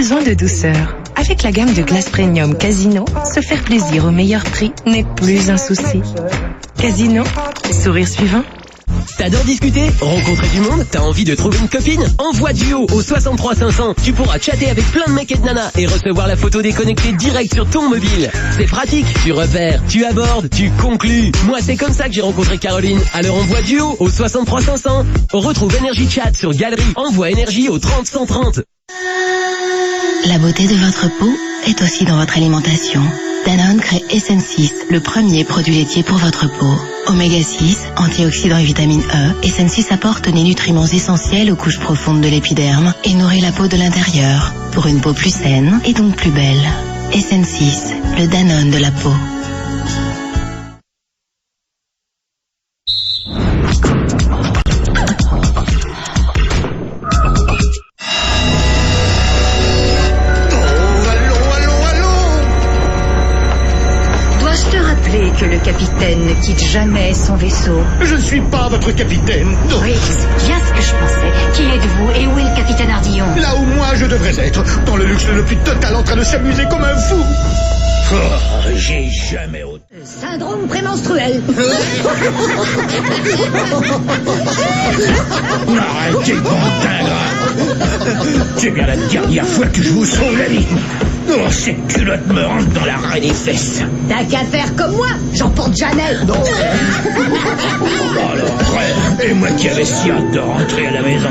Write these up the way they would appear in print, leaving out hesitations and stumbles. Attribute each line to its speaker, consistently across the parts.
Speaker 1: besoin de douceur. Avec la gamme de glace premium Casino, se faire plaisir au meilleur prix n'est plus un souci. Casino, sourire suivant.
Speaker 2: T'adores discuter, rencontrer du monde, t'as envie de trouver une copine? Envoie Duo au 63 500. Tu pourras chatter avec plein de mecs et de nanas et recevoir la photo déconnectée direct sur ton mobile. C'est pratique, tu repères, tu abordes, tu conclus. Moi, c'est comme ça que j'ai rencontré Caroline. Alors envoie Duo au 63 500. On retrouve Énergie Chat sur Galerie. Envoie Énergie au 30 130.
Speaker 3: La beauté de votre peau est aussi dans votre alimentation. Danone crée SN6, le premier produit laitier pour votre peau. Oméga 6, antioxydants et vitamine E, SN6 apporte les nutriments essentiels aux couches profondes de l'épiderme et nourrit la peau de l'intérieur pour une peau plus saine et donc plus belle. SN6, le Danone de la peau.
Speaker 4: Que le capitaine ne quitte jamais son vaisseau.
Speaker 5: Je ne suis pas votre capitaine.
Speaker 4: Oui, c'est bien ce que je pensais. Qui êtes-vous et où est le capitaine Ardillon?
Speaker 5: Là où moi je devrais être, dans le luxe le plus total, en train de s'amuser comme un fou. Oh, j'ai jamais autant.
Speaker 4: Syndrome prémenstruel.
Speaker 5: Arrêtez, bande d'ingrats. C'est bien la dernière fois que je vous sauve la vie. Oh, ces culottes me rentrent dans la raie des fesses.
Speaker 4: T'as qu'à faire comme moi, j'en porte jamais.
Speaker 5: Non. Oh l'horreur. Et moi qui avais si hâte de rentrer à la maison.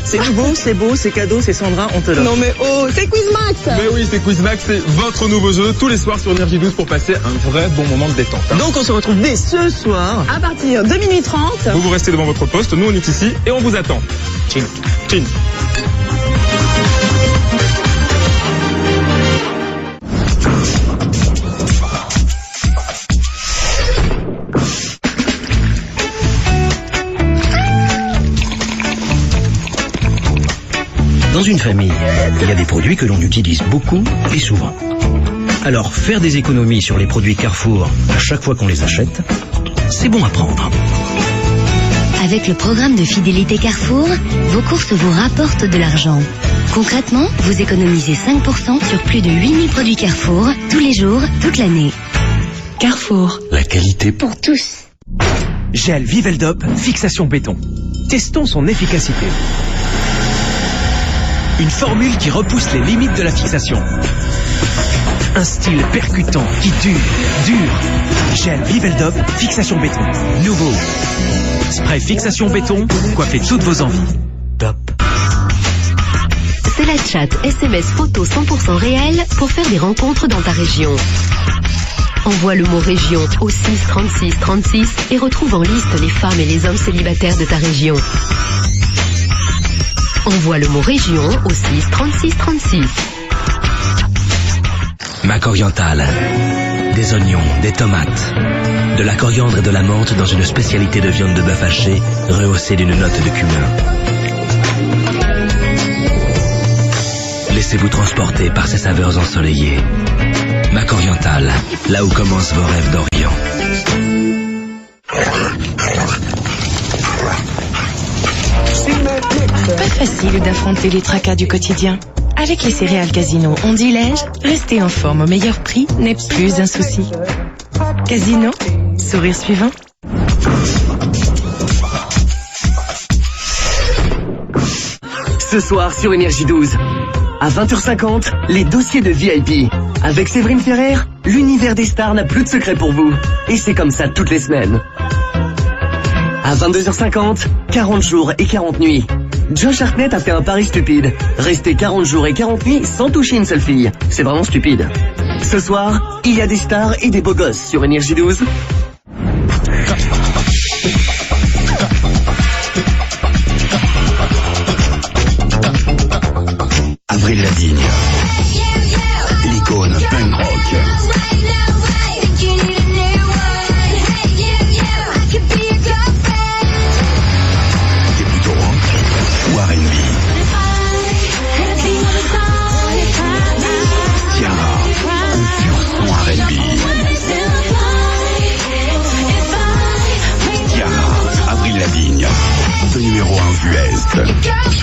Speaker 6: C'est nouveau, c'est beau, c'est cadeau, c'est Sandra, on te l'offre.
Speaker 7: Non mais oh, c'est Quizmax.
Speaker 8: Mais oui, c'est Quizmax, c'est votre nouveau jeu tous les soirs sur Énergie 12 pour passer un vrai bon moment de détente.
Speaker 6: Donc on se retrouve dès ce soir.
Speaker 7: À partir de minuit 30.
Speaker 8: Vous restez devant votre poste, nous on est ici et on vous attend. Chin. Chin.
Speaker 9: Dans une famille, il y a des produits que l'on utilise beaucoup et souvent. Alors, faire des économies sur les produits Carrefour à chaque fois qu'on les achète, c'est bon à prendre.
Speaker 3: Avec le programme de fidélité Carrefour, vos courses vous rapportent de l'argent. Concrètement, vous économisez 5% sur plus de 8000 produits Carrefour, tous les jours, toute l'année.
Speaker 1: Carrefour.
Speaker 9: La qualité
Speaker 1: Pour tous.
Speaker 10: Gel Viveldop, fixation béton. Testons son efficacité. Une formule qui repousse les limites de la fixation. Un style percutant qui dure. Gel Viveldop, fixation béton. Nouveau. Spray fixation béton, coiffez toutes vos envies. Top.
Speaker 11: C'est la chat SMS photo 100% réel pour faire des rencontres dans ta région. Envoie le mot région au 6 36 36 et retrouve en liste les femmes et les hommes célibataires de ta région. Envoie le mot région au 6 36 36.
Speaker 9: Mac Oriental. Des oignons, des tomates, de la coriandre et de la menthe dans une spécialité de viande de bœuf haché rehaussée d'une note de cumin. Laissez-vous transporter par ces saveurs ensoleillées. Mac Oriental, là où commencent vos rêves d'Orient.
Speaker 1: Pas facile d'affronter les tracas du quotidien. Avec les céréales Casino, on dit lège, rester en forme au meilleur prix n'est plus un souci. Casino, sourire suivant.
Speaker 12: Ce soir sur Énergie 12. À 20h50, les dossiers de VIP. Avec Séverine Ferrer, l'univers des stars n'a plus de secret pour vous. Et c'est comme ça toutes les semaines. À 22h50, 40 jours et 40 nuits. Josh Hartnett a fait un pari stupide. Rester 40 jours et 40 nuits sans toucher une seule fille. C'est vraiment stupide. Ce soir, il y a des stars et des beaux gosses sur Énergie 12.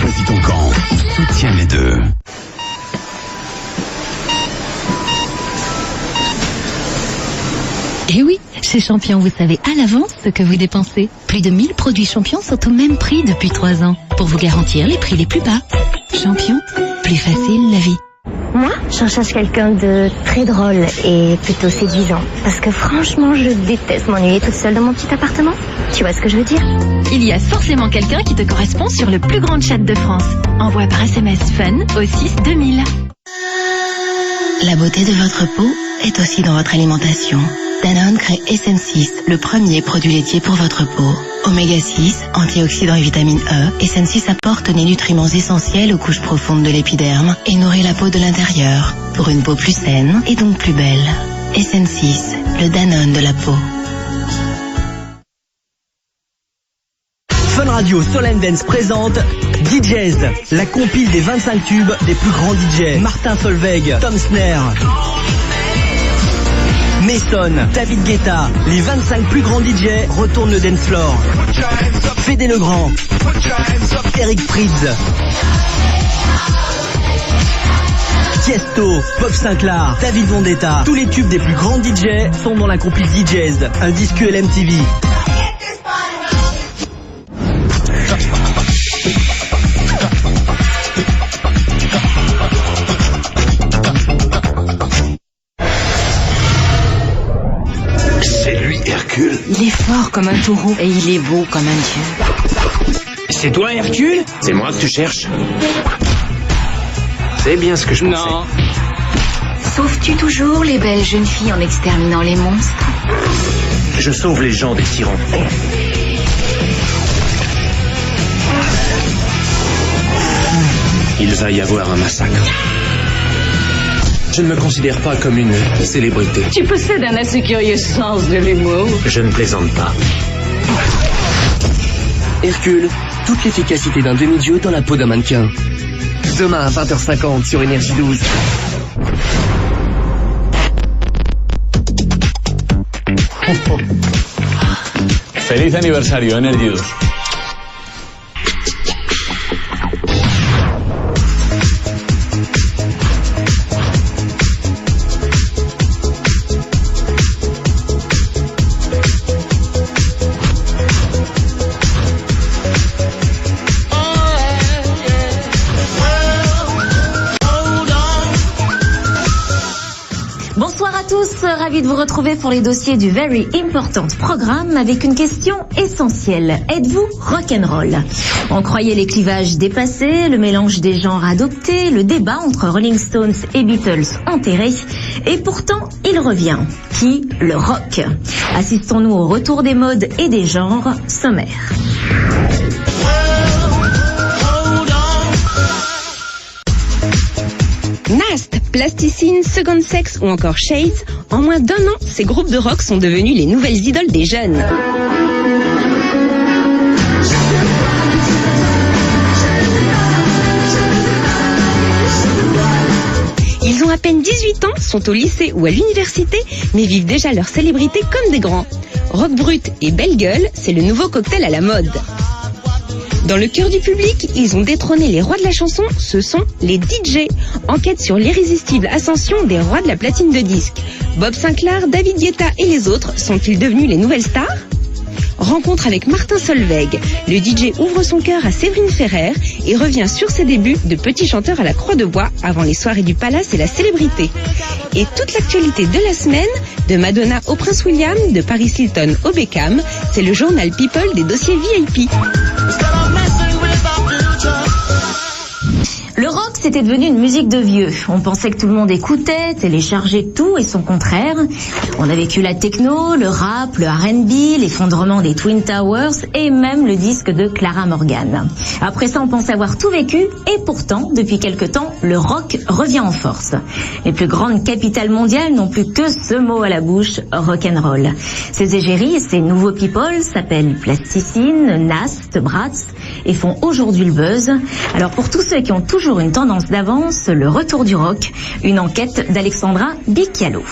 Speaker 13: Choisis ton camp. Soutiens les deux.
Speaker 3: Et oui, chez Champion, vous savez à l'avance ce que vous dépensez. Plus de 1000 produits Champion sont au même prix depuis 3 ans, pour vous garantir les prix les plus bas. Champion, plus facile la vie.
Speaker 14: Moi, j'en cherche quelqu'un de très drôle et plutôt séduisant. Parce que franchement, je déteste m'ennuyer toute seule dans mon petit appartement. Tu vois ce que je veux dire?
Speaker 3: Il y a forcément quelqu'un qui te correspond sur le plus grand chat de France. Envoie par SMS FUN au 6 2000. La beauté de votre peau est aussi dans votre alimentation. Danone crée SN6, le premier produit laitier pour votre peau. Oméga 6, antioxydants et vitamine E, SN6 apporte les nutriments essentiels aux couches profondes de l'épiderme et nourrit la peau de l'intérieur pour une peau plus saine et donc plus belle. SN6, le Danone de la peau.
Speaker 15: Fun Radio Soul & Dance présente DJs, la compile des 25 tubes des plus grands DJ. Martin Solveig, Tom Snare, Mason, David Guetta, les 25 plus grands DJ retournent le dance floor. Fédé Legrand, Eric Prydz, Tiesto, Bob Sinclair, David Vendetta. Tous les tubes des plus grands DJ sont dans la compile DJs, un disque LMTV.
Speaker 13: Hercule.
Speaker 1: Il est fort comme un taureau et il est beau comme un dieu.
Speaker 5: C'est toi, Hercule? C'est moi que tu cherches. C'est bien ce que je pensais.
Speaker 1: Non. Sauves-tu toujours les belles jeunes filles en exterminant les monstres?
Speaker 5: Je sauve les gens des tyrans. Il va y avoir un massacre. Je ne me considère pas comme une célébrité.
Speaker 1: Tu possèdes un assez curieux sens de l'humour.
Speaker 5: Je ne plaisante pas.
Speaker 12: Hercule, toute l'efficacité d'un demi-dieu dans la peau d'un mannequin. Demain à 20h50 sur Énergie 12.
Speaker 16: Feliz aniversario, Energy 12.
Speaker 17: Ravi de vous retrouver pour les dossiers du Very Important Programme avec une question essentielle. Êtes-vous rock'n'roll? On croyait les clivages dépassés, le mélange des genres adopté, le débat entre Rolling Stones et Beatles enterré. Et pourtant, il revient. Qui? Le rock. Assistons-nous au retour des modes et des genres sommaires.
Speaker 18: Nast, Plasticine, Second Sex ou encore Shades, en moins d'1 an, ces groupes de rock sont devenus les nouvelles idoles des jeunes. Ils ont à peine 18 ans, sont au lycée ou à l'université, mais vivent déjà leur célébrité comme des grands. Rock brut et belle gueule, c'est le nouveau cocktail à la mode. Dans le cœur du public, ils ont détrôné les rois de la chanson, ce sont les DJ. Enquête sur l'irrésistible ascension des rois de la platine de disque. Bob Sinclair, David Guetta et les autres sont-ils devenus les nouvelles stars? Rencontre avec Martin Solveig. Le DJ ouvre son cœur à Séverine Ferrer et revient sur ses débuts de petit chanteur à la Croix de Bois avant les soirées du Palace et la célébrité. Et toute l'actualité de la semaine, de Madonna au Prince William, de Paris Hilton au Beckham, c'est le journal People des dossiers VIP.
Speaker 17: Le rock, c'était devenu une musique de vieux. On pensait que tout le monde écoutait, téléchargeait tout et son contraire. On a vécu la techno, le rap, le R&B, l'effondrement des Twin Towers et même le disque de Clara Morgan. Après ça, on pensait avoir tout vécu et pourtant, depuis quelque temps, le rock revient en force. Les plus grandes capitales mondiales n'ont plus que ce mot à la bouche, rock'n'roll. Ces égéries et ces nouveaux people s'appellent Plasticine, Nast, Bratz et font aujourd'hui le buzz. Alors pour tous ceux qui ont toujours une tendance d'avance, le retour du rock, une enquête d'Alexandra Bicchialo.